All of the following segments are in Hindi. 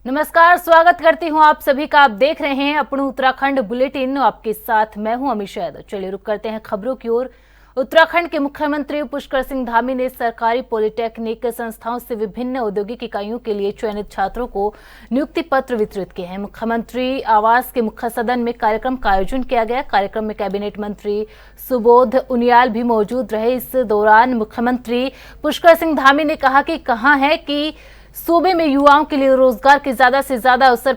नमस्कार, स्वागत करती हूं आप सभी का। आप देख रहे हैं अपनू उत्तराखंड बुलेटिन। आपके साथ मैं हूं अमीषा यादव। चलिए रुक करते हैं खबरों की ओर। उत्तराखंड के मुख्यमंत्री पुष्कर सिंह धामी ने सरकारी पॉलिटेक्निक संस्थाओं से विभिन्न औद्योगिक इकाइयों के लिए चयनित छात्रों को नियुक्ति पत्र वितरित किए हैं। मुख्यमंत्री आवास के मुख्य सदन में कार्यक्रम का आयोजन किया गया। कार्यक्रम में कैबिनेट मंत्री सुबोध उनियाल भी मौजूद रहे। इस दौरान मुख्यमंत्री पुष्कर सिंह धामी ने कहा कि कहा है कि सूबे में युवाओं के लिए रोजगार के ज्यादा से ज्यादा अवसर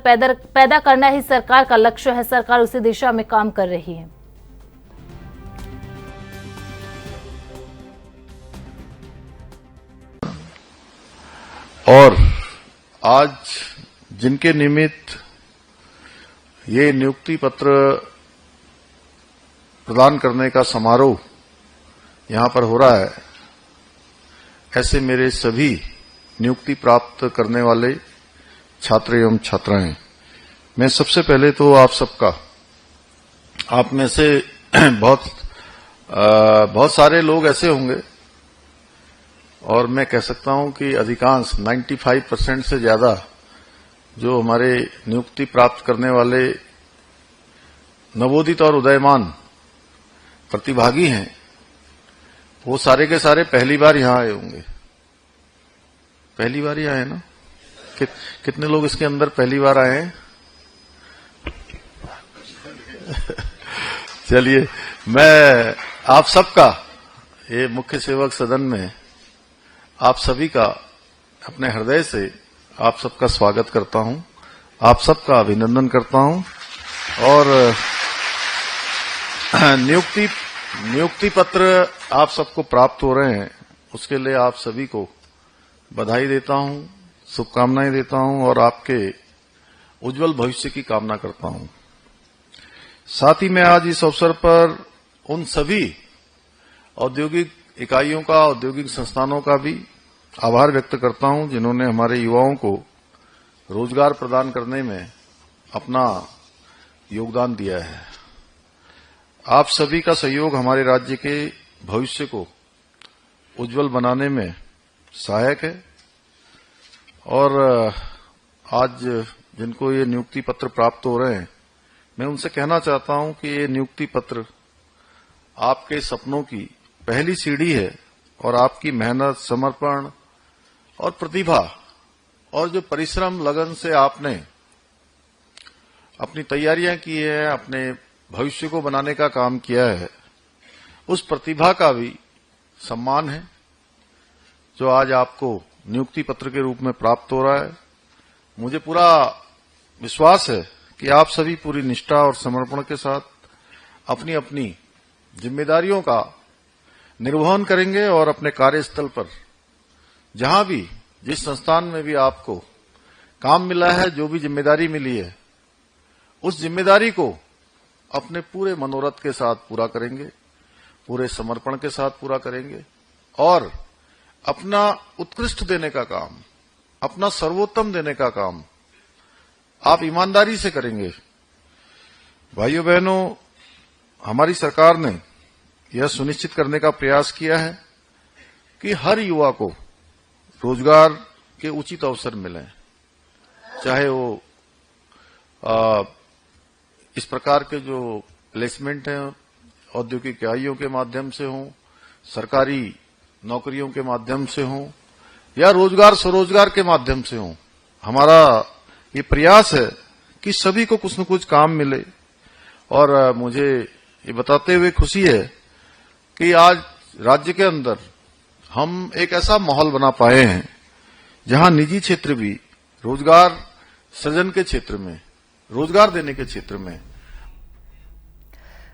पैदा करना ही सरकार का लक्ष्य है। सरकार उसी दिशा में काम कर रही है। और आज जिनके निमित्त ये नियुक्ति पत्र प्रदान करने का समारोह यहां पर हो रहा है, ऐसे मेरे सभी नियुक्ति प्राप्त करने वाले छात्र एवं छात्राएं, मैं सबसे पहले तो आप सबका, आप में से बहुत सारे लोग ऐसे होंगे और मैं कह सकता हूं कि अधिकांश 95% से ज्यादा जो हमारे नियुक्ति प्राप्त करने वाले नवोदित और उदयमान प्रतिभागी हैं, वो सारे के सारे पहली बार यहां आए होंगे। पहली बार ही आए ना? कितने लोग इसके अंदर पहली बार आए हैं? चलिए, मैं आप सबका, ये मुख्य सेवक सदन में आप सभी का अपने हृदय से आप सबका स्वागत करता हूं, आप सबका अभिनंदन करता हूं और नियुक्ति पत्र आप सबको प्राप्त हो रहे हैं, उसके लिए आप सभी को बधाई देता हूं, शुभकामनाएं देता हूं और आपके उज्जवल भविष्य की कामना करता हूं। साथ ही मैं आज इस अवसर पर उन सभी औद्योगिक इकाइयों का, औद्योगिक संस्थानों का भी आभार व्यक्त करता हूं जिन्होंने हमारे युवाओं को रोजगार प्रदान करने में अपना योगदान दिया है। आप सभी का सहयोग हमारे राज्य के भविष्य को उज्जवल बनाने में सहायक है और आज जिनको ये नियुक्ति पत्र प्राप्त हो रहे हैं, मैं उनसे कहना चाहता हूं कि ये नियुक्ति पत्र आपके सपनों की पहली सीढ़ी है और आपकी मेहनत, समर्पण और प्रतिभा और जो परिश्रम, लगन से आपने अपनी तैयारियां की है, अपने भविष्य को बनाने का काम किया है, उस प्रतिभा का भी सम्मान है जो आज आपको नियुक्ति पत्र के रूप में प्राप्त हो रहा है। मुझे पूरा विश्वास है कि आप सभी पूरी निष्ठा और समर्पण के साथ अपनी अपनी जिम्मेदारियों का निर्वहन करेंगे और अपने कार्यस्थल पर जहां भी, जिस संस्थान में भी आपको काम मिला है, जो भी जिम्मेदारी मिली है, उस जिम्मेदारी को अपने पूरे मनोरथ के साथ पूरा करेंगे, पूरे समर्पण के साथ पूरा करेंगे और अपना उत्कृष्ट देने का काम, अपना सर्वोत्तम देने का काम आप ईमानदारी से करेंगे। भाइयों बहनों, हमारी सरकार ने यह सुनिश्चित करने का प्रयास किया है कि हर युवा को रोजगार के उचित अवसर मिलें, चाहे वो इस प्रकार के जो प्लेसमेंट हैं औद्योगिक इकाइयों के माध्यम से हों, सरकारी नौकरियों के माध्यम से हों या रोजगार स्वरोजगार के माध्यम से हों। हमारा ये प्रयास है कि सभी को कुछ न कुछ काम मिले और मुझे ये बताते हुए खुशी है कि आज राज्य के अंदर हम एक ऐसा माहौल बना पाए हैं जहां निजी क्षेत्र भी रोजगार सृजन के क्षेत्र में, रोजगार देने के क्षेत्र में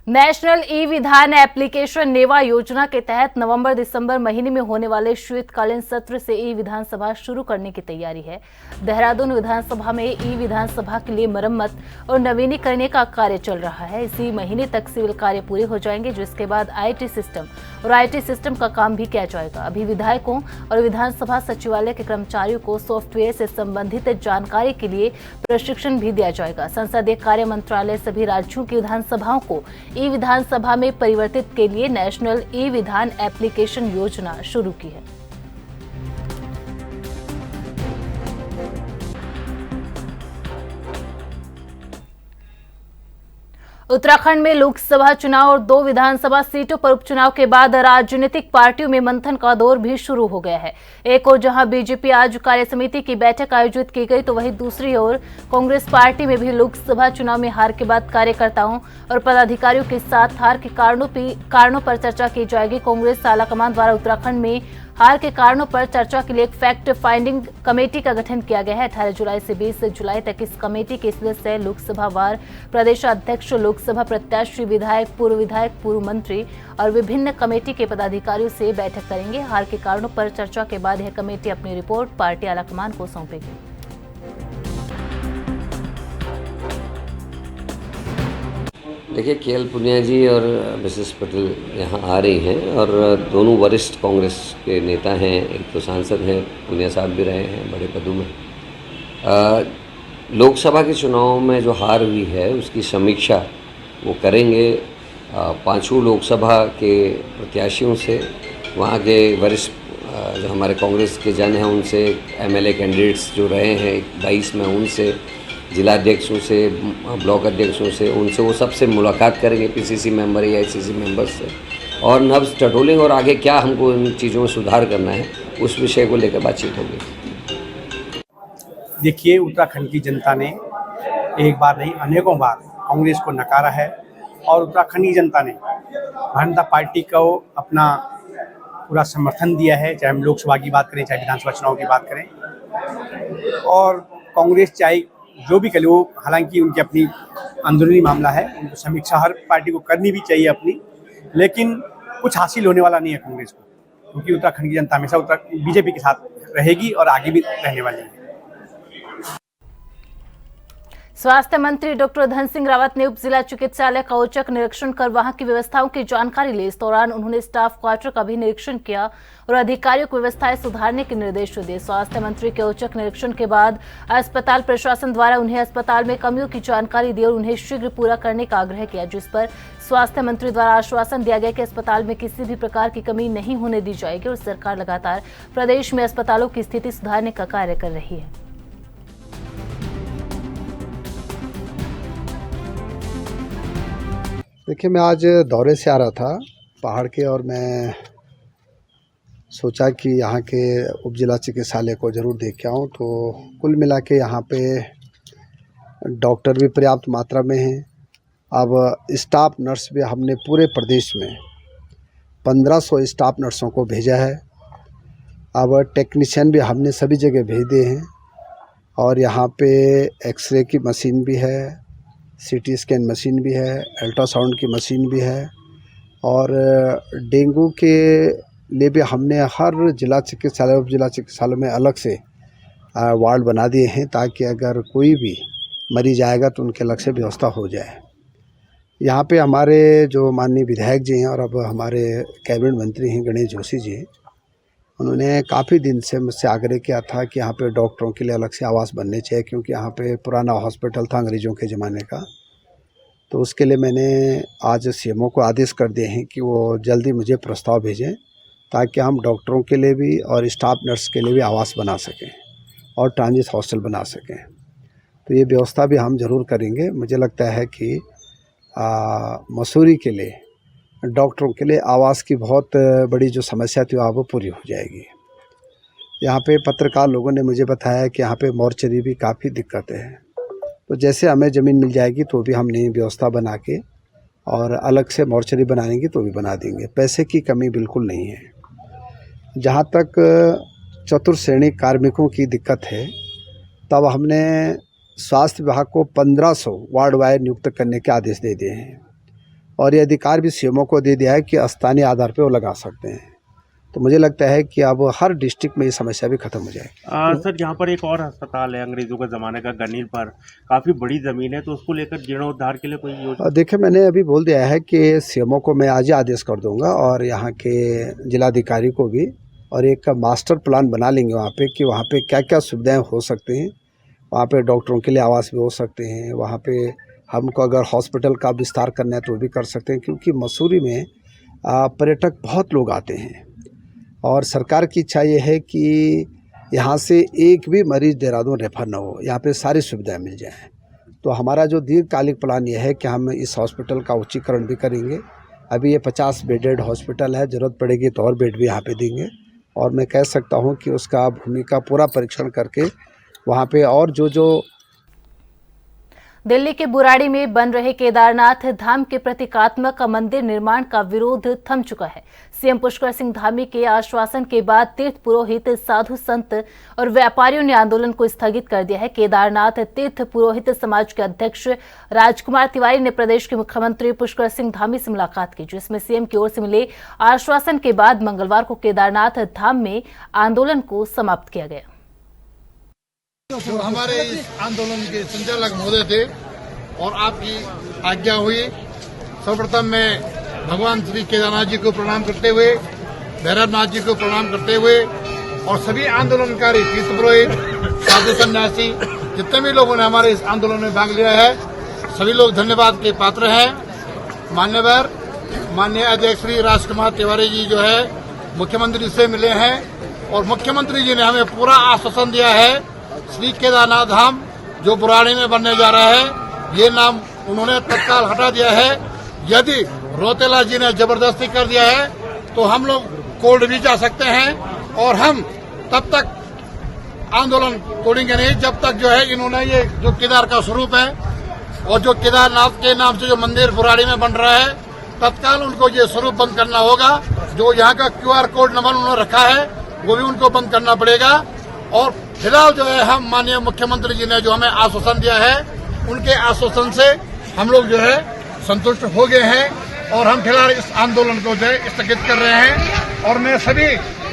नेशनल ई विधान एप्लीकेशन नेवा योजना के तहत नवंबर-दिसंबर महीने में होने वाले शीतकालीन सत्र से ई विधानसभा शुरू करने की तैयारी है। देहरादून विधानसभा में ई विधानसभा के लिए मरम्मत और नवीनीकरण का कार्य चल रहा है। इसी महीने तक सिविल कार्य पूरे हो जाएंगे, जिसके बाद आईटी सिस्टम और आईटी सिस्टम का काम भी किया जाएगा। अभी विधायकों और विधानसभा सचिवालय के कर्मचारियों को सॉफ्टवेयर से संबंधित जानकारी के लिए प्रशिक्षण भी दिया जाएगा। संसदीय कार्य मंत्रालय सभी राज्यों की विधानसभाओं को ई विधानसभा में परिवर्तित के लिए नेशनल ई विधान एप्लीकेशन योजना शुरू की है। उत्तराखंड में लोकसभा चुनाव और 2 विधानसभा सीटों पर उपचुनाव के बाद राजनीतिक पार्टियों में मंथन का दौर भी शुरू हो गया है। एक ओर जहां बीजेपी आज कार्य समिति की बैठक आयोजित की गई, तो वहीं दूसरी ओर कांग्रेस पार्टी में भी लोकसभा चुनाव में हार के बाद कार्यकर्ताओं और पदाधिकारियों के साथ हार के कारणों पर चर्चा की जाएगी। कांग्रेस आलाकमान द्वारा उत्तराखंड में हार के कारणों पर चर्चा के लिए एक फैक्ट फाइंडिंग कमेटी का गठन किया गया है। 18 जुलाई से 20 जुलाई तक इस कमेटी के सदस्य लोकसभा वार प्रदेशाध्यक्ष, लोकसभा प्रत्याशी, विधायक, पूर्व मंत्री और विभिन्न कमेटी के पदाधिकारियों से बैठक करेंगे। हार के कारणों पर चर्चा के बाद यह कमेटी अपनी रिपोर्ट पार्टी आलाकमान को सौंपेगी। देखिए, केएल पुनिया जी और मिसेस पटेल यहाँ आ रही हैं और दोनों वरिष्ठ कांग्रेस के नेता हैं। एक तो सांसद हैं, पुनिया साहब भी रहे हैं बड़े पदों में। लोकसभा के चुनाव में जो हार हुई है उसकी समीक्षा वो करेंगे 5 लोकसभा के प्रत्याशियों से, वहाँ के वरिष्ठ जो हमारे कांग्रेस के जन हैं उनसे, एमएलए कैंडिडेट्स जो रहे हैं 22 में उनसे, जिला अध्यक्षों से, ब्लॉक अध्यक्षों से, उनसे वो सबसे मुलाकात करेंगे, पीसीसी मेंबर या आईसीसी मेंबर से, और नब्ज टटोलेंगे और आगे क्या हमको इन चीज़ों में सुधार करना है उस विषय को लेकर बातचीत होगी। देखिए, उत्तराखंड की जनता ने एक बार नहीं अनेकों बार कांग्रेस को नकारा है और उत्तराखंड की जनता ने भारतीय जनता पार्टी को अपना पूरा समर्थन दिया है, चाहे हम लोकसभा की बात करें चाहे विधानसभा चुनाव की बात करें। और कांग्रेस चाहे जो भी करे, वो हालांकि उनकी अपनी अंदरूनी मामला है, उनको समीक्षा हर पार्टी को करनी भी चाहिए अपनी, लेकिन कुछ हासिल होने वाला नहीं है कांग्रेस को, क्योंकि उत्तराखंड की जनता हमेशा बीजेपी के साथ रहेगी और आगे भी रहने वाली है। स्वास्थ्य मंत्री डॉक्टर धन सिंह रावत ने उप जिला चिकित्सालय का औचक निरीक्षण कर वहां की व्यवस्थाओं की जानकारी ली। इस दौरान उन्होंने स्टाफ क्वार्टर का भी निरीक्षण किया और अधिकारियों को व्यवस्थाएं सुधारने के निर्देश दिए। स्वास्थ्य मंत्री के औचक निरीक्षण के बाद अस्पताल प्रशासन द्वारा उन्हें अस्पताल में कमियों की जानकारी दी और उन्हें शीघ्र पूरा करने का आग्रह किया, जिस पर स्वास्थ्य मंत्री द्वारा आश्वासन दिया गया कि अस्पताल में किसी भी प्रकार की कमी नहीं होने दी जाएगी और सरकार लगातार प्रदेश में अस्पतालों की स्थिति सुधारने का कार्य कर रही है। देखिए, मैं आज दौरे से आ रहा था पहाड़ के और मैं सोचा कि यहाँ के उप जिला चिकित्सालय को ज़रूर देख के आऊँ। तो कुल मिला के यहाँ पे डॉक्टर भी पर्याप्त मात्रा में हैं। अब स्टाफ नर्स भी हमने पूरे प्रदेश में 1500 स्टाफ नर्सों को भेजा है। अब टेक्नीशियन भी हमने सभी जगह भेज दिए हैं और यहाँ पे एक्सरे की मशीन भी है, सीटी स्कैन मशीन भी है, अल्ट्रासाउंड की मशीन भी है और डेंगू के लिए भी हमने हर जिला चिकित्सालय उप जिला चिकित्सालय में अलग से वार्ड बना दिए हैं, ताकि अगर कोई भी मरीज आएगा तो उनके अलग से व्यवस्था हो जाए। यहाँ पे हमारे जो माननीय विधायक जी हैं और अब हमारे कैबिनेट मंत्री हैं गणेश जोशी जी, उन्होंने काफ़ी दिन से मुझसे आग्रह किया था कि यहाँ पे डॉक्टरों के लिए अलग से आवास बनने चाहिए, क्योंकि यहाँ पे पुराना हॉस्पिटल था अंग्रेज़ों के ज़माने का। तो उसके लिए मैंने आज सीएमओ को आदेश कर दिए हैं कि वो जल्दी मुझे प्रस्ताव भेजें, ताकि हम डॉक्टरों के लिए भी और स्टाफ नर्स के लिए भी आवास बना सकें और ट्रांजिट हॉस्टल बना सकें। तो ये व्यवस्था भी हम ज़रूर करेंगे। मुझे लगता है कि मसूरी के लिए डॉक्टरों के लिए आवास की बहुत बड़ी जो समस्या थी वो पूरी हो जाएगी। यहाँ पे पत्रकार लोगों ने मुझे बताया कि यहाँ पे मॉर्चरी भी काफ़ी दिक्कतें हैं। तो जैसे हमें ज़मीन मिल जाएगी तो भी हम नई व्यवस्था बना के और अलग से मॉर्चरी बनाएंगे तो भी बना देंगे। पैसे की कमी बिल्कुल नहीं है। जहाँ तक चतुर्श्रेणी कार्मिकों की दिक्कत है, तब हमने स्वास्थ्य विभाग को 1500 वार्ड वाइज नियुक्त करने के आदेश दे दिए हैं और ये अधिकार भी सीएमओ को दे दिया है कि स्थानीय आधार पर वो लगा सकते हैं। तो मुझे लगता है कि अब हर डिस्ट्रिक्ट में ये समस्या भी खत्म हो जाएगी। सर, यहाँ पर एक और अस्पताल है अंग्रेजों के ज़माने का गनीर पर, काफ़ी बड़ी ज़मीन है, तो उसको लेकर जीर्णोद्धार के लिए कोई योजना? देखिए, मैंने अभी बोल दिया है कि सीएमओ को मैं आज ही आदेश कर दूंगा और यहाँ के जिलाधिकारी को भी, और एक मास्टर प्लान बना लेंगे वहाँ पे कि वहाँ पे क्या क्या सुविधाएँ हो सकती हैं। वहाँ पे डॉक्टरों के लिए आवास भी हो सकते हैं, वहाँ पे हमको अगर हॉस्पिटल का विस्तार करना है तो भी कर सकते हैं, क्योंकि मसूरी में पर्यटक बहुत लोग आते हैं और सरकार की इच्छा ये है कि यहाँ से एक भी मरीज़ देहरादून रेफर ना हो, यहाँ पे सारी सुविधाएं मिल जाएं। तो हमारा जो दीर्घकालिक प्लान ये है कि हम इस हॉस्पिटल का उच्चीकरण भी करेंगे। अभी ये 50 बेडेड हॉस्पिटल है, ज़रूरत पड़ेगी तो और बेड भी यहाँ पे देंगे। और मैं कह सकता हूँ कि उसका भूमि का पूरा परीक्षण करके वहाँ पे और जो दिल्ली के बुराड़ी में बन रहे केदारनाथ धाम के प्रतीकात्मक मंदिर निर्माण का विरोध थम चुका है। सीएम पुष्कर सिंह धामी के आश्वासन के बाद तीर्थ पुरोहित, साधु संत और व्यापारियों ने आंदोलन को स्थगित कर दिया है। केदारनाथ तीर्थ पुरोहित समाज के अध्यक्ष राजकुमार तिवारी ने प्रदेश के मुख्यमंत्री पुष्कर सिंह धामी से मुलाकात की, जिसमें सीएम की ओर से मिले आश्वासन के बाद मंगलवार को केदारनाथ धाम में आंदोलन को समाप्त किया गया। जो हमारे इस आंदोलन के संचालक महोदय थे और आपकी आज्ञा हुई, सर्वप्रथम मैं भगवान श्री केदारनाथ जी को प्रणाम करते हुए, भैरवनाथ जी को प्रणाम करते हुए और सभी आंदोलनकारी तीर्थ पुरोहित, साधु सन्यासी, जितने भी लोगों ने हमारे इस आंदोलन में भाग लिया है, सभी लोग धन्यवाद के पात्र हैं। माननीय अध्यक्ष श्री राजकुमार तिवारी जी जो है मुख्यमंत्री से मिले हैं और मुख्यमंत्री जी ने हमें पूरा आश्वासन दिया है। श्री केदारनाथ धाम जो बुराड़ी में बनने जा रहा है, ये नाम उन्होंने तत्काल हटा दिया है। यदि रोतेला जी ने जबरदस्ती कर दिया है तो हम लोग कोर्ट भी जा सकते हैं और हम तब तक आंदोलन तोड़ेंगे नहीं जब तक जो है इन्होंने ये जो केदार का स्वरूप है और जो केदारनाथ के नाम से जो मंदिर बुराड़ी में बन रहा है, तत्काल उनको ये स्वरूप बंद करना होगा। जो यहाँ का QR कोड नंबर उन्होंने रखा है वो भी उनको बंद करना पड़ेगा। और फिलहाल जो है हम माननीय मुख्यमंत्री जी ने जो हमें आश्वासन दिया है, उनके आश्वासन से हम लोग जो है संतुष्ट हो गए हैं और हम फिलहाल इस आंदोलन को जो है स्थगित कर रहे हैं। और मैं सभी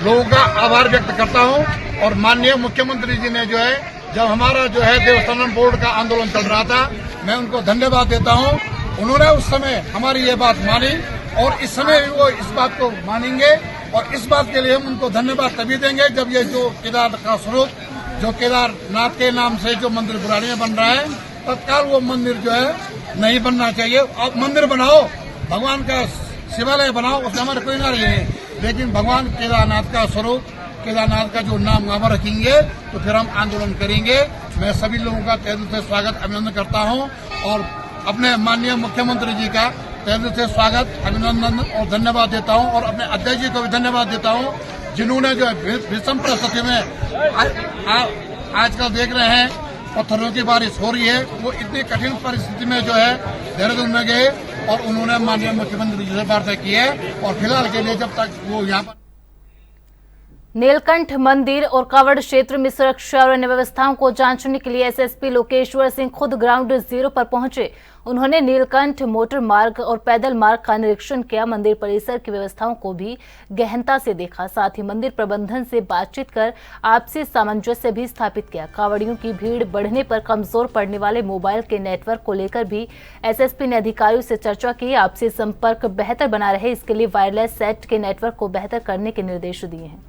लोगों का आभार व्यक्त करता हूं। और माननीय मुख्यमंत्री जी ने जो है जब हमारा जो है देवस्थानम बोर्ड का आंदोलन चल रहा था, मैं उनको धन्यवाद देता हूं। उन्होंने उस समय हमारी ये बात मानी और इस समय भी वो इस बात को मानेंगे और इस बात के लिए हम उनको धन्यवाद तभी देंगे जब ये जो केदार का स्वरूप जो केदारनाथ के नाम से जो मंदिर बुराड़ी में बन रहा है, तत्काल वो मंदिर जो है नहीं बनना चाहिए। आप मंदिर बनाओ, भगवान का शिवालय बनाओ, उसमें हमारे कोई ना रहे, लेकिन भगवान केदारनाथ का स्वरूप, केदारनाथ का जो नाम वहां पर रखेंगे तो फिर हम आंदोलन करेंगे। मैं सभी लोगों का तहे दिल से स्वागत अभिनंदन करता हूं और अपने माननीय मुख्यमंत्री जी का तहे दिल से स्वागत अभिनंदन और धन्यवाद देता हूं और अपने अध्यक्ष जी को भी धन्यवाद देता हूं, जिन्होंने जो विषम परिस्थिति में आजकल देख रहे हैं पत्थरों की बारिश हो रही है, वो इतनी कठिन परिस्थिति में जो है देहरादून में गए और उन्होंने माननीय मुख्यमंत्री जी से वार्ता की है और फिलहाल के लिए जब तक वो यहाँ पर नीलकंठ मंदिर और कावड़ क्षेत्र में सुरक्षा और अन्य व्यवस्थाओं को जांचने के लिए एसएसपी लोकेश्वर सिंह खुद ग्राउंड जीरो पर पहुंचे। उन्होंने नीलकंठ मोटर मार्ग और पैदल मार्ग का निरीक्षण किया, मंदिर परिसर की व्यवस्थाओं को भी गहनता से देखा, साथ ही मंदिर प्रबंधन से बातचीत कर आपसी सामंजस्य भी स्थापित किया। कावड़ियों की भीड़ बढ़ने पर कमजोर पड़ने वाले मोबाइल के नेटवर्क को लेकर भी एसएसपी ने अधिकारियों से चर्चा की। आपसी संपर्क बेहतर बना रहे, इसके लिए वायरलेस सेट के नेटवर्क को बेहतर करने के निर्देश दिए हैं।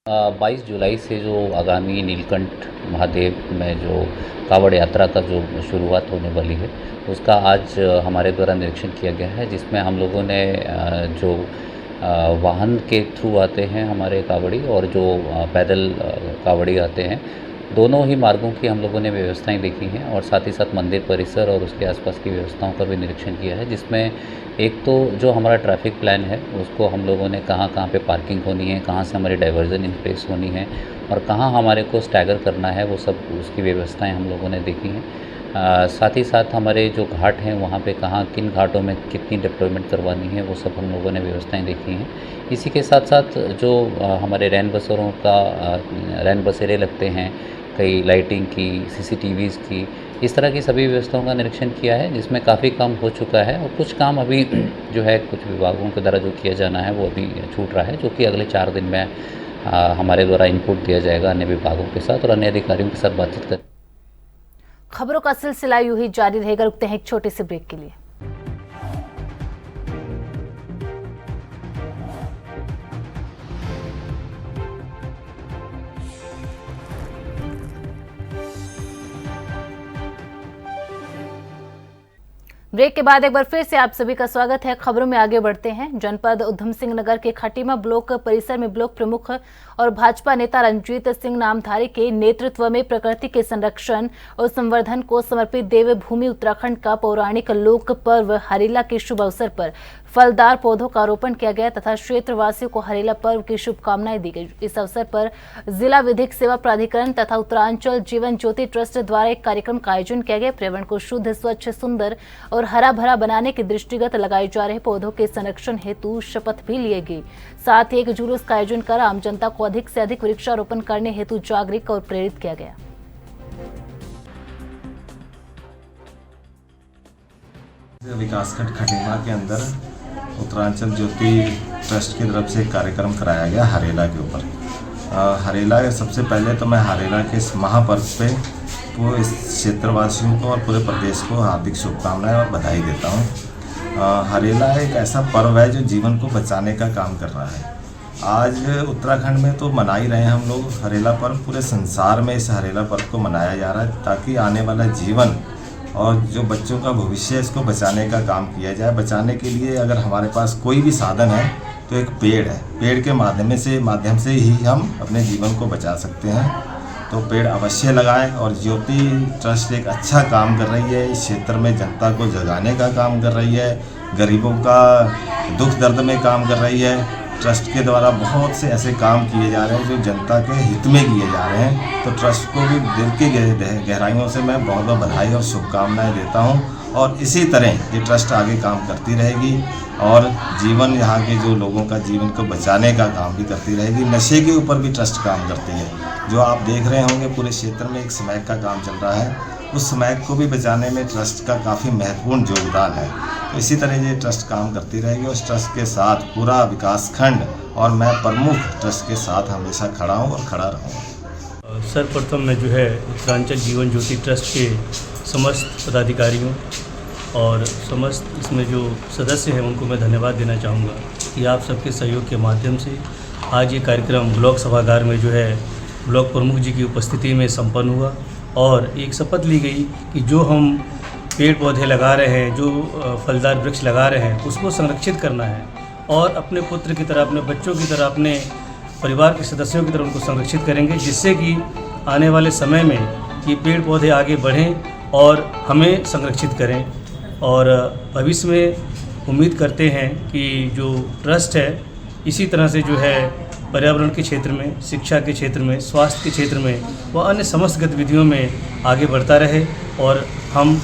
22 जुलाई से जो आगामी नीलकंठ महादेव में जो कावड़ यात्रा का जो शुरुआत होने वाली है, उसका आज हमारे द्वारा निरीक्षण किया गया है, जिसमें हम लोगों ने जो वाहन के थ्रू आते हैं हमारे कावड़ी और जो पैदल कावड़ी आते हैं, दोनों ही मार्गों की हम लोगों ने व्यवस्थाएं देखी हैं और साथ ही साथ मंदिर परिसर और उसके आसपास की व्यवस्थाओं का भी निरीक्षण किया है, जिसमें एक तो जो हमारा ट्रैफिक प्लान है उसको हम लोगों ने कहाँ पे पार्किंग होनी है, कहाँ से हमारी डाइवर्जन इन प्लेस होनी है और कहाँ हमारे को स्टैगर करना है, वो सब उसकी व्यवस्थाएं हम लोगों ने देखी हैं। साथ ही साथ हमारे जो घाट हैं वहाँ पे कहाँ किन घाटों में कितनी डिप्लॉयमेंट करवानी है, वो सब हम लोगों ने व्यवस्थाएं देखी हैं। इसी के साथ साथ जो हमारे रैन बसेरों का रैन बसेरे लगते हैं, कई लाइटिंग की, CCTVs की, इस तरह की सभी व्यवस्थाओं का निरीक्षण किया है, जिसमें काफ़ी काम हो चुका है और कुछ काम अभी जो है कुछ विभागों के द्वारा जो किया जाना है वो अभी छूट रहा है, जो कि अगले 4 दिन में हमारे द्वारा इनपुट दिया जाएगा अन्य विभागों के साथ और अन्य अधिकारियों के साथ बातचीत कर। खबरों का सिलसिला यूं ही जारी रहेगा। रुकते हैं एक छोटे से ब्रेक के लिए। ब्रेक के बाद एक बार फिर से आप सभी का स्वागत है। खबरों में आगे बढ़ते हैं। जनपद उधम सिंह नगर के खटीमा ब्लॉक परिसर में ब्लॉक प्रमुख और भाजपा नेता रंजीत सिंह नामधारी के नेतृत्व में प्रकृति के संरक्षण और संवर्धन को समर्पित देवभूमि उत्तराखंड का पौराणिक लोक पर्व हरेला के शुभ अवसर पर फलदार पौधों का रोपण किया गया तथा क्षेत्रवासियों को हरेला पर्व की शुभकामनाएं दी गई। इस अवसर पर जिला विधिक सेवा प्राधिकरण तथा उत्तरांचल जीवन ज्योति ट्रस्ट द्वारा एक कार्यक्रम का आयोजन किया गया। पर्यावरण को शुद्ध, स्वच्छ, सुंदर और हरा भरा बनाने के दृष्टिगत लगाए जा रहे पौधों के संरक्षण हेतु शपथ भी लिए गई। साथ ही एक जुलूस का आयोजन कर आम जनता को अधिक से अधिक वृक्षारोपण करने हेतु जागरूक और प्रेरित किया गया। विकासखंड खटीमा के अंदर उत्तरांचल ज्योति ट्रस्ट की तरफ से एक कार्यक्रम कराया गया हरेला के ऊपर। हरेला सबसे पहले तो मैं हरेला के इस महापर्व पे वो इस क्षेत्रवासियों को और पूरे प्रदेश को हार्दिक शुभकामनाएं और बधाई देता हूँ। हरेला एक ऐसा पर्व है जो जीवन को बचाने का काम कर रहा है। आज उत्तराखंड में तो मना ही रहे हैं हम लोग हरेला पर्व, पूरे संसार में इस हरेला पर्व को मनाया जा रहा है ताकि आने वाला जीवन और जो बच्चों का भविष्य है इसको बचाने का काम किया जाए। बचाने के लिए अगर हमारे पास कोई भी साधन है तो एक पेड़ है। पेड़ के माध्यम से ही हम अपने जीवन को बचा सकते हैं, तो पेड़ अवश्य लगाएं। और ज्योति ट्रस्ट एक अच्छा काम कर रही है, इस क्षेत्र में जनता को जगाने का काम कर रही है, गरीबों का दुख दर्द में काम कर रही है। ट्रस्ट के द्वारा बहुत से ऐसे काम किए जा रहे हैं जो जनता के हित में किए जा रहे हैं, तो ट्रस्ट को भी दिल की गहराइयों से मैं बहुत बहुत बधाई और शुभकामनाएं देता हूं। और इसी तरह ये ट्रस्ट आगे काम करती रहेगी और जीवन यहाँ के जो लोगों का जीवन को बचाने का काम भी करती रहेगी। नशे के ऊपर भी ट्रस्ट काम करती है, जो आप देख रहे होंगे पूरे क्षेत्र में एक स्मैक का काम चल रहा है, उस स्मैक को भी बचाने में ट्रस्ट का काफ़ी महत्वपूर्ण योगदान है। तो इसी तरह ये ट्रस्ट काम करती रहेगी। उस ट्रस्ट के साथ पूरा विकासखंड और मैं प्रमुख ट्रस्ट के साथ हमेशा खड़ा हूँ और खड़ा रहूँगा। सर्वप्रथम मैं जो है उत्तरांचल जीवन ज्योति ट्रस्ट के समस्त पदाधिकारियों और समस्त इसमें जो सदस्य हैं उनको मैं धन्यवाद देना चाहूँगा कि आप सबके सहयोग के माध्यम से आज ये कार्यक्रम ब्लॉक सभागार में जो है ब्लॉक प्रमुख जी की उपस्थिति में संपन्न हुआ और एक शपथ ली गई कि जो हम पेड़ पौधे लगा रहे हैं, जो फलदार वृक्ष लगा रहे हैं, उसको संरक्षित करना है और अपने पुत्र की तरह, अपने बच्चों की तरह, अपने परिवार के सदस्यों की तरह उनको संरक्षित करेंगे, जिससे कि आने वाले समय में ये पेड़ पौधे आगे बढ़ें और हमें संरक्षित करें। और भविष्य में उम्मीद करते हैं कि जो ट्रस्ट है इसी तरह से जो है पर्यावरण के क्षेत्र में, शिक्षा के क्षेत्र में, स्वास्थ्य के क्षेत्र में व अन्य समस्त गतिविधियों में आगे बढ़ता रहे और हम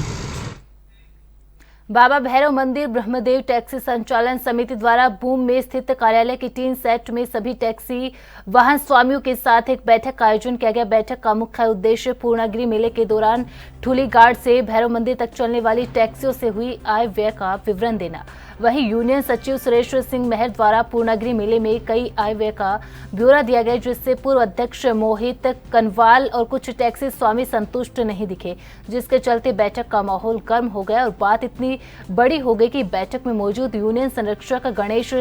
बाबा भैरव मंदिर ब्रह्मदेव टैक्सी संचालन समिति द्वारा भूम में स्थित कार्यालय की टीन सेट में सभी टैक्सी वाहन स्वामियों के साथ एक बैठक का आयोजन किया गया। बैठक का मुख्य उद्देश्य पूर्णागिरि मेले के दौरान ठुलीघाट से भैरव मंदिर तक चलने वाली टैक्सियों से हुई आय व्यय का विवरण देना। वहीं यूनियन सचिव सुरेश सिंह महर द्वारा पूर्णागिरि मेले में कई आय व्यय का ब्यौरा दिया गया, जिससे पूर्व अध्यक्ष मोहित कनवाल और कुछ टैक्सी स्वामी संतुष्ट नहीं दिखे, जिसके चलते बैठक का माहौल गर्म हो गया और बात इतनी बड़ी हो गई कि बैठक में मौजूद यूनियन संरक्षक गणेश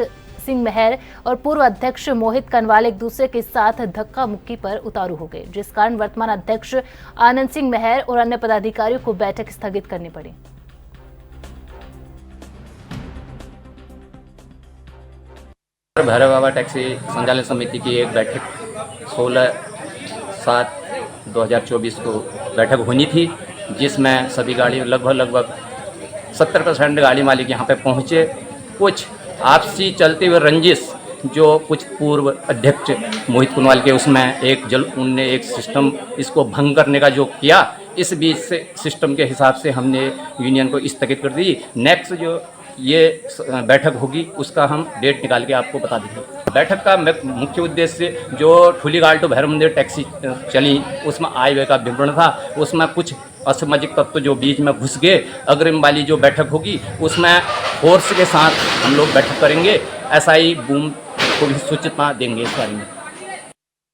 सिंह महर और पूर्व अध्यक्ष मोहित कनवाल एक दूसरे के साथ धक्का मुक्की पर उतारू हो गए, जिस कारण वर्तमान अध्यक्ष आनंद सिंह महर और अन्य पदाधिकारियों को बैठक स्थगित करनी पड़ी। भैरव बाबा टैक्सी संचालन समिति की एक बैठक 16/7/2024 को बैठक होनी थी, जिसमें सभी गाड़ी लगभग 70% गाड़ी मालिक यहाँ पे पहुँचे। कुछ आपसी चलते हुए रंजिश जो कुछ पूर्व अध्यक्ष मोहित कुनवाल के उसमें उनने एक सिस्टम इसको भंग करने का जो किया, इस बीच से सिस्टम के हिसाब से हमने यूनियन को स्थगित कर दी। नेक्स्ट जो ये बैठक होगी उसका हम डेट निकाल के आपको बता देंगे। बैठक का मुख्य उद्देश्य जो ठुलीघाट टू भैरव मंदिर टैक्सी चली उसमें आय व्यय का विवरण था, उसमें कुछ असामाजिक तत्व जो बीच में घुस गए। अग्रिम वाली जो बैठक होगी उसमें फोर्स के साथ हम लोग बैठक करेंगे, एसआई बूम को भी सूचना देंगे इस बारे में।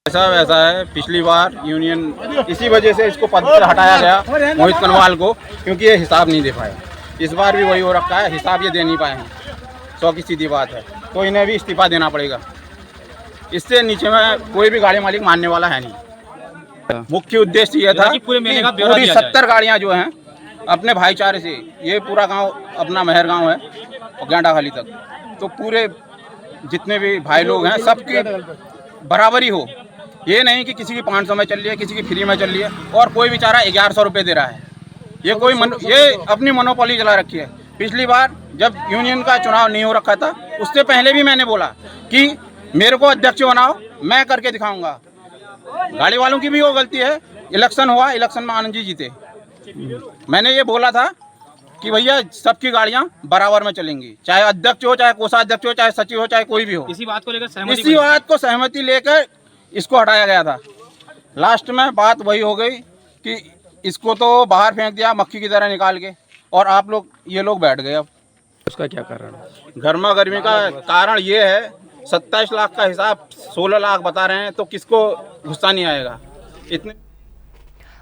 ऐसा है पिछली बार यूनियन इसी वजह से इसको पद से हटाया गया मोहित कनवाल को, क्योंकि ये हिसाब नहीं दे पाया। इस बार भी वही हो रखा है, हिसाब ये दे नहीं पाए हैं, 100 की सीधी बात है, तो इन्हें भी इस्तीफा देना पड़ेगा। इससे नीचे में कोई भी गाड़ी मालिक मानने वाला है नहीं। मुख्य उद्देश्य यह था कि पूरी 70 गाड़ियां जो हैं अपने भाईचारे से। ये पूरा गांव अपना मेहर गांव है और गेंडा खाली तक, तो पूरे जितने भी भाई लोग हैं सबकी बराबरी हो। ये नहीं कि किसी की 500 में चल रही है, किसी की फ्री में चल रही है और कोई बेचारा 1100 रुपये दे रहा है। ये ये अपनी मोनोपोली चला रखी है। पिछली बार जब यूनियन का चुनाव नहीं हो रखा था, उससे पहले भी मैंने बोला कि मेरे को अध्यक्ष बनाओ, मैं करके दिखाऊंगा। गाड़ी वालों की भी वो गलती है। इलेक्शन हुआ, इलेक्शन में आनंद जी जीते। मैंने ये बोला था कि भैया सबकी गाड़ियां बराबर में चलेंगी, चाहे अध्यक्ष हो, चाहे कोषाध्यक्ष हो, चाहे सचिव हो, चाहे कोई भी हो। इसी बात को सहमति लेकर इसको हटाया गया था। लास्ट में बात वही हो गई कि इसको तो बाहर फेंक दिया मक्खी की तरह निकाल के, और आप लोग ये लोग बैठ गए। अब उसका क्या कारण है? गर्मा गर्मी का कारण ये है, 27 लाख का हिसाब 16 लाख बता रहे हैं, तो किसको गुस्सा नहीं आएगा? इतने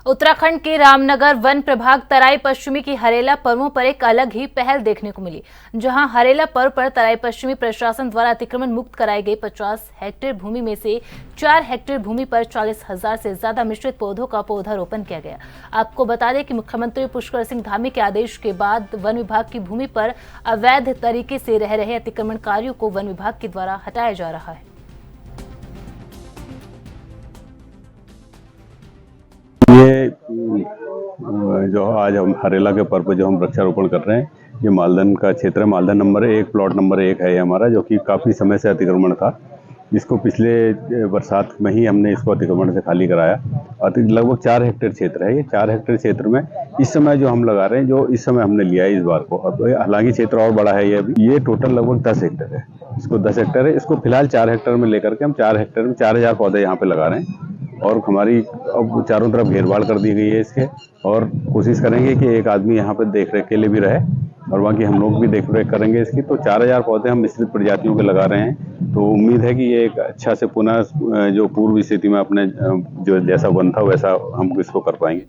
उत्तराखंड के रामनगर वन प्रभाग तराई पश्चिमी की हरेला पर्वों पर एक अलग ही पहल देखने को मिली, जहां हरेला पर्व पर तराई पश्चिमी प्रशासन द्वारा अतिक्रमण मुक्त कराई गई 50 हेक्टेयर भूमि में से 4 हेक्टेयर भूमि पर 40,000 से ज्यादा मिश्रित पौधों का पौधारोपण किया गया। आपको बता दें कि मुख्यमंत्री पुष्कर सिंह धामी के आदेश के बाद वन विभाग की भूमि पर अवैध तरीके से रह रहे अतिक्रमणकारियों को वन विभाग के द्वारा हटाया जा रहा है। ये जो आज हम हरेला के पर्व पे जो हम वृक्षारोपण कर रहे हैं, ये मालदन का क्षेत्र है। मालदन नंबर 1 प्लॉट नंबर 1 है ये हमारा, जो कि काफ़ी समय से अतिक्रमण था। इसको पिछले बरसात में ही हमने इसको अतिक्रमण से खाली कराया। लगभग 4 हेक्टेयर क्षेत्र है ये। 4 हेक्टेयर क्षेत्र में इस समय जो हम लगा रहे हैं, जो इस समय हमने लिया है इस बार को, अब हालांकि क्षेत्र और बड़ा है ये अभी। ये टोटल लगभग 10 हेक्टेयर है। इसको 10 हेक्टेयर है, इसको फिलहाल 4 हेक्टेयर में लेकर के हम 4 हेक्टेयर में 4000 पौधे यहाँ पे लगा रहे हैं। और हमारी अब चारों तरफ घेरबाड़ कर दी गई है इसके, और कोशिश करेंगे कि एक आदमी यहाँ पे देख रेख के लिए भी रहे और बाकी हम लोग भी देख रेख करेंगे इसकी। तो 4000 पौधे हम मिश्रित प्रजातियों के लगा रहे हैं। तो उम्मीद है कि ये एक अच्छा से पुनः जो पूर्व स्थिति में अपने जो जैसा वन था वैसा हम इसको कर पाएंगे।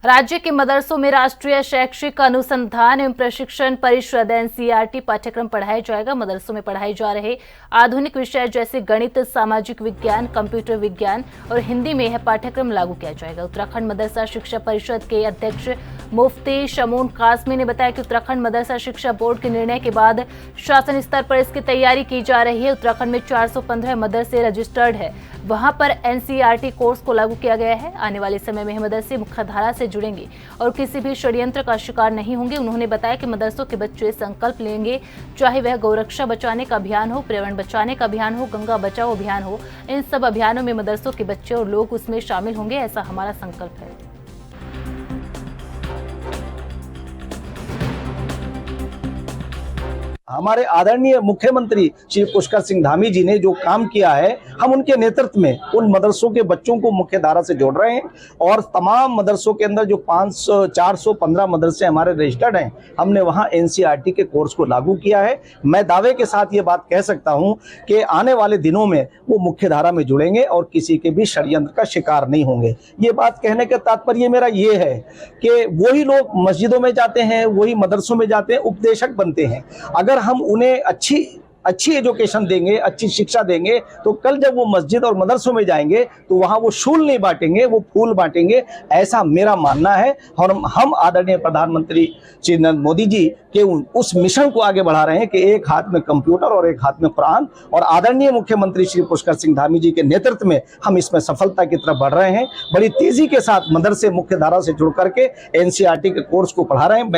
राज्य के मदरसों में राष्ट्रीय शैक्षिक अनुसंधान एवं प्रशिक्षण परिषद NCERT पाठ्यक्रम पढ़ाया जाएगा। मदरसों में पढ़ाए जा रहे आधुनिक विषय जैसे गणित, सामाजिक विज्ञान, कंप्यूटर विज्ञान और हिंदी में यह पाठ्यक्रम लागू किया जाएगा। उत्तराखंड मदरसा शिक्षा परिषद के अध्यक्ष मुफ्ती शमून कासमी ने बताया कि उत्तराखंड मदरसा शिक्षा बोर्ड के निर्णय के बाद शासन स्तर पर इसकी तैयारी की जा रही है। उत्तराखंड में 415 मदरसे रजिस्टर्ड है, वहां पर NCERT कोर्स को लागू किया गया है। आने वाले समय में मदरसे मुख्यधारा से जुड़ेंगे और किसी भी षड्यंत्र का शिकार नहीं होंगे। उन्होंने बताया कि मदरसों के बच्चे संकल्प लेंगे, चाहे वह गौरक्षा बचाने का अभियान हो, पर्यावरण बचाने का अभियान हो, गंगा बचाओ अभियान हो, इन सब अभियानों में मदरसों के बच्चे और लोग उसमें शामिल होंगे, ऐसा हमारा संकल्प है। हमारे आदरणीय मुख्यमंत्री श्री पुष्कर सिंह धामी जी ने जो काम किया है, हम उनके नेतृत्व में उन मदरसों के बच्चों को मुख्य धारा से जोड़ रहे हैं। और तमाम मदरसों के अंदर जो 415 मदरसे हमारे रजिस्टर्ड हैं, हमने वहां NCERT के कोर्स को लागू किया है। मैं दावे के साथ ये बात कह सकता हूं कि आने वाले दिनों में वो मुख्य धारा में जुड़ेंगे और किसी के भी षड्यंत्र का शिकार नहीं होंगे। ये बात कहने का तात्पर्य मेरा ये है कि वही लोग मस्जिदों में जाते हैं, वही मदरसों में जाते हैं, उपदेशक बनते हैं। अगर हम उन्हें अच्छी एजुकेशन देंगे, अच्छी शिक्षा देंगे, तो कल जब वो मस्जिद और मदरसों में जाएंगे तो वहां वो शूल नहीं बांटेंगे, वो फूल बांटेंगे, ऐसा मेरा मानना है। और हम आदरणीय प्रधानमंत्री श्री नरेंद्र मोदी जी के उस मिशन को आगे बढ़ा रहे हैं कि एक हाथ में कंप्यूटर और एक हाथ में कुरान। और आदरणीय मुख्यमंत्री श्री पुष्कर सिंह धामी जी के नेतृत्व में हम इसमें सफलता की तरफ बढ़ रहे हैं। बड़ी तेजी के साथ मदरसे मुख्य धारा से जुड़ करके NCERT के कोर्स को पढ़ा रहे हैं।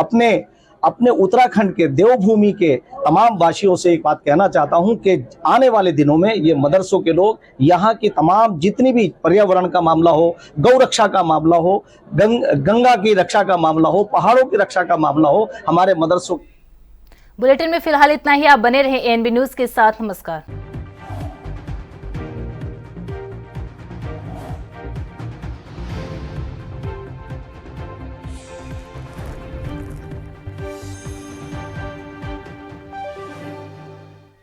मैं अपने उत्तराखंड के देवभूमि के तमाम वासियों से एक बात कहना चाहता हूं कि आने वाले दिनों में ये मदरसों के लोग यहाँ की तमाम जितनी भी पर्यावरण का मामला हो, गौ रक्षा का मामला हो, गंगा की रक्षा का मामला हो, पहाड़ों की रक्षा का मामला हो, हमारे मदरसों। बुलेटिन में फिलहाल इतना ही। आप बने रहें ANB न्यूज के साथ। नमस्कार।